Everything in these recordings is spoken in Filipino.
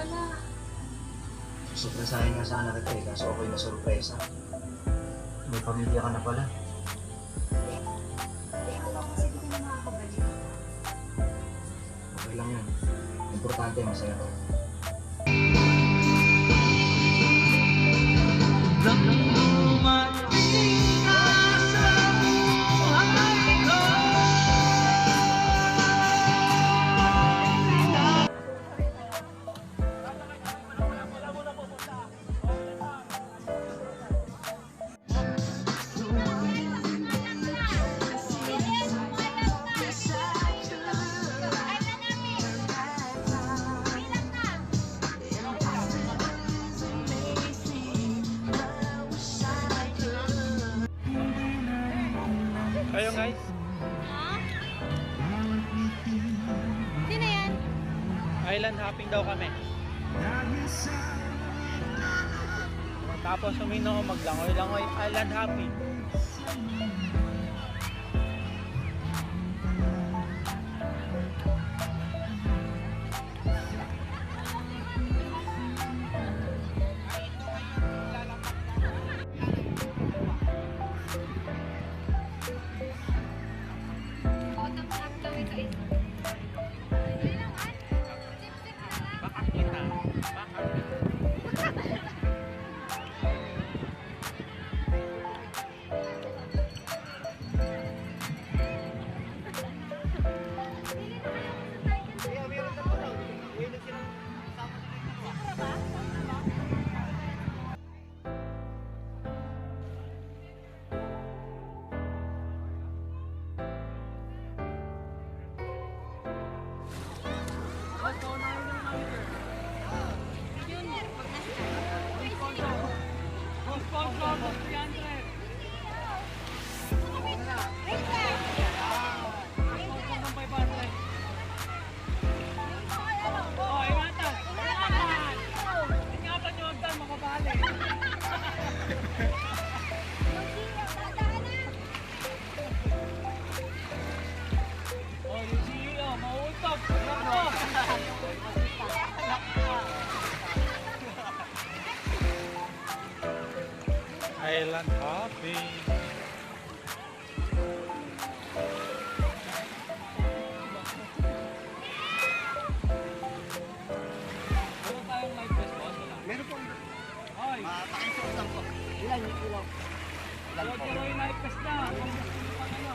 pala. Susurpresahin nga sana kita eh, kaso ako'y nasurpresa. May pamilya ka na pala. Akala ko kasi di ka na makakabalik. Okay lang yan. Importante, masaya ko. Kayo guys, Ha? Sino yan? island hopping daw kami. Tapos umino maglangoy-langoy, island hopping. Baka kita, baka island hopping. Meron tayong live fest boss? Wala. Meron po. Ay, Pakinsok lang po. Ilan yung ilaw? Ilan po? pero yung live fest na. Kung gusto nyo pang ano.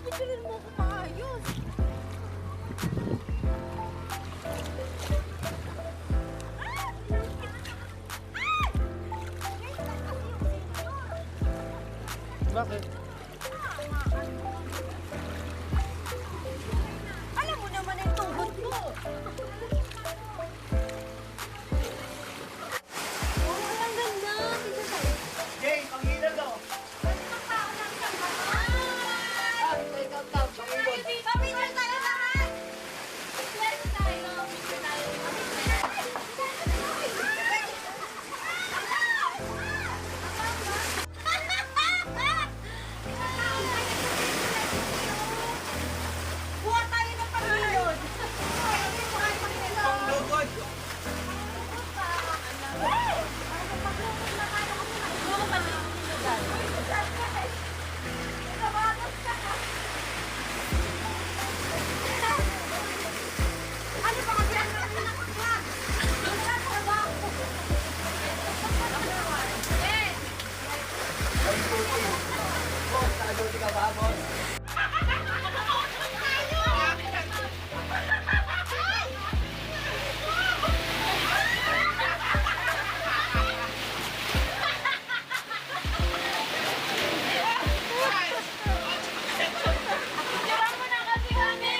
Pipicturean mo ko maayos. Bakit? Alam mo naman yung tuhod ko. Oh, ang ganda. Tingnan tayo. Jay, panghilan daw. Pamilya tayo lahat! Pwede tayo. Buha tayo ng pangilyon! Panglugod. Ano ba kasi ang nakakakak? Wala pa ba ako? Eh! Boss, nakaduti ka ba, boss? Tira mo na kasi kami!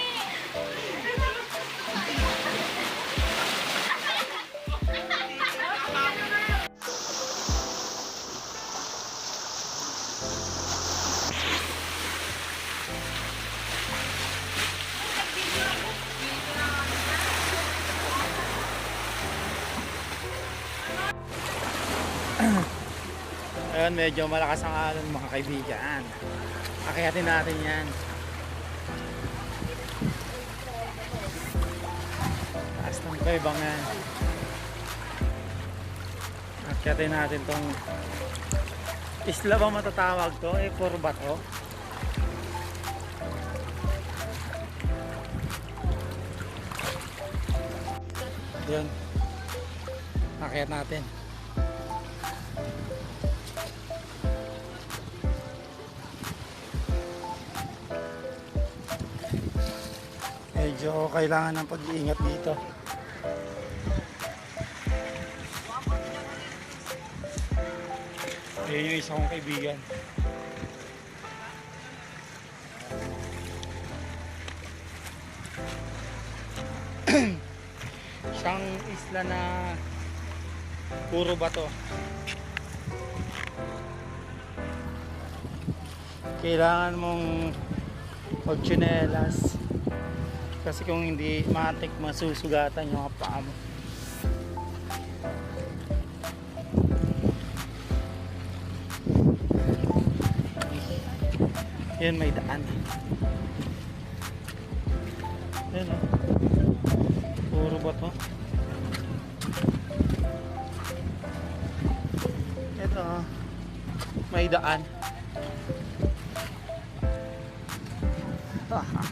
Ayun, medyo malakas ang alon mga kaibigan. Akyatin natin yan. Taas ng kaibang yan. Akyatin natin tong isla ba matatawag to? Eh, puro bato. Yun. Akyat natin. Medyo kailangan ng pag-iingat dito. Ayun yung isa kong kaibigan. Isang isla na puro bato. Kailangan mong magtsinelas kasi kung hindi matik masusugatan yung paa mo. Yan, may daan. Yan o. Puro bato. Ito o. May daan. Tara.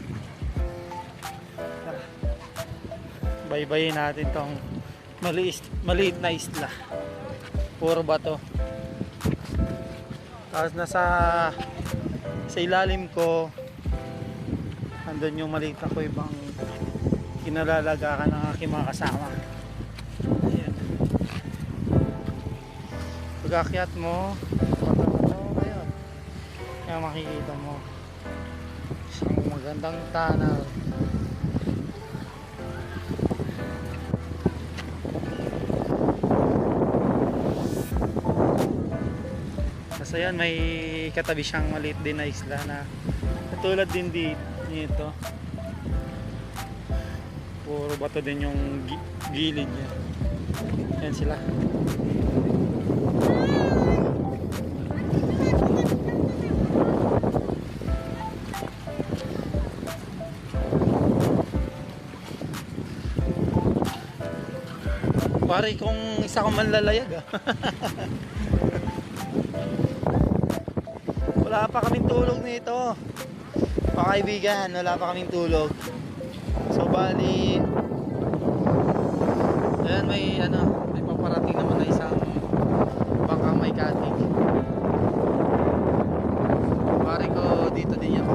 Baybayin natin tong maliit na isla. Puro bato. Tapos sa ilalim ko andun yung maliit na kuwebang kinalalagakan ng aking mga kasama. Ayan. Pag-akyat mo, ayun, kaya makikita mo isang magandang tunnel. So yan, may katabi siyang maliit din na isla na katulad din dito. Puro bato din yung gilid niya. Yan sila. Pare, kung isa ko manlalayag Wala pa kaming tulog nito. Mga kaibigan, wala pa kaming tulog. So bali, ayan, may paparating naman na isang bangkang may katig. Pare ko dito din yan.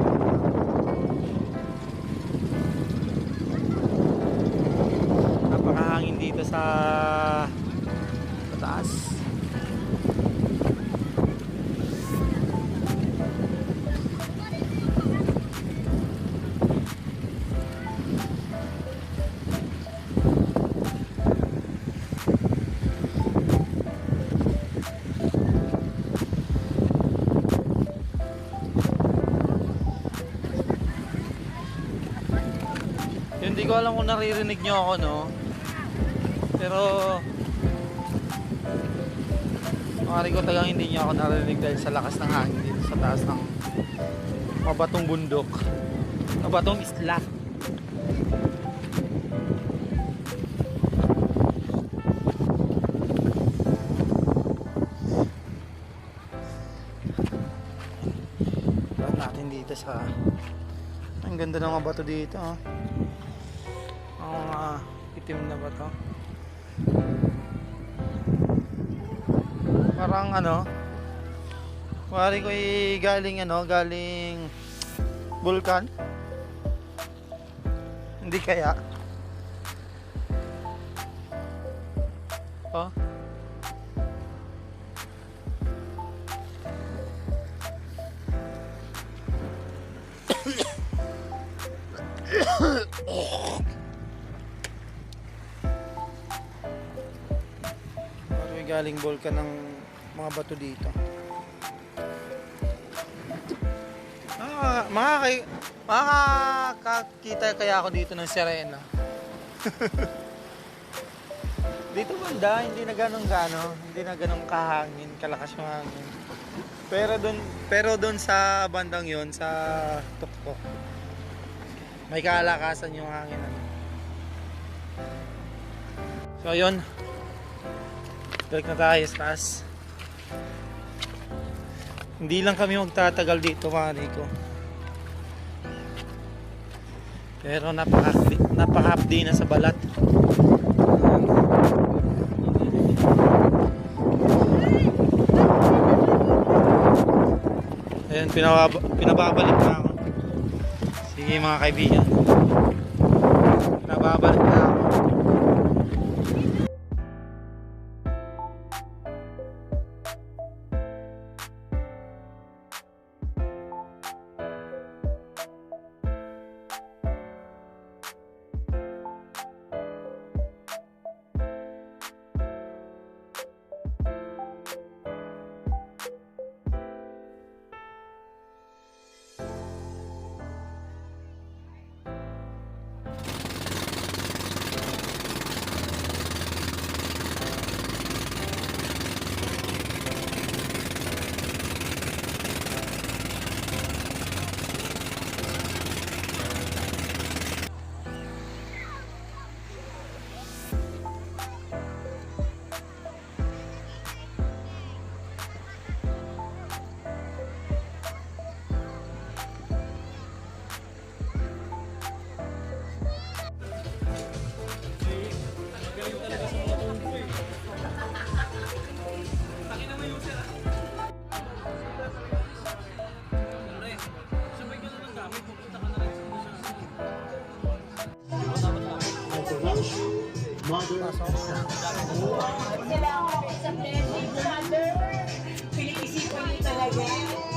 Hindi ko alam kung naririnig nyo ako, no? Pero maaari ko talagang hindi nyo ako naririnig dahil sa lakas ng hangin dito sa taas ng mabatong bundok, mabatong isla. Lahat natin dito sa ang ganda ng mga bato dito, oh. Ang mga itim na bato. Parang ano, wari ko galing galing bulkan. Hindi kaya? Oh. Wari galing bulkan ng mga bato dito. Makakakita kaya ako dito ng sirena. Dito banda, hindi na ganong kahangin, kalakas yung hangin. Pero doon sa bandang yon, sa tuktok, may kalakasan yung hangin. So yun, balik na tayo sa taas. Hindi lang kami magtatagal dito, mga Rico. Pero napaka-hapdi na sa balat. Ayun, pinababalik na ako. Sige mga kaibigan. Pinababalik na ako. Sila ako sa blessing, Father. Pinag-isipan niyo talaga.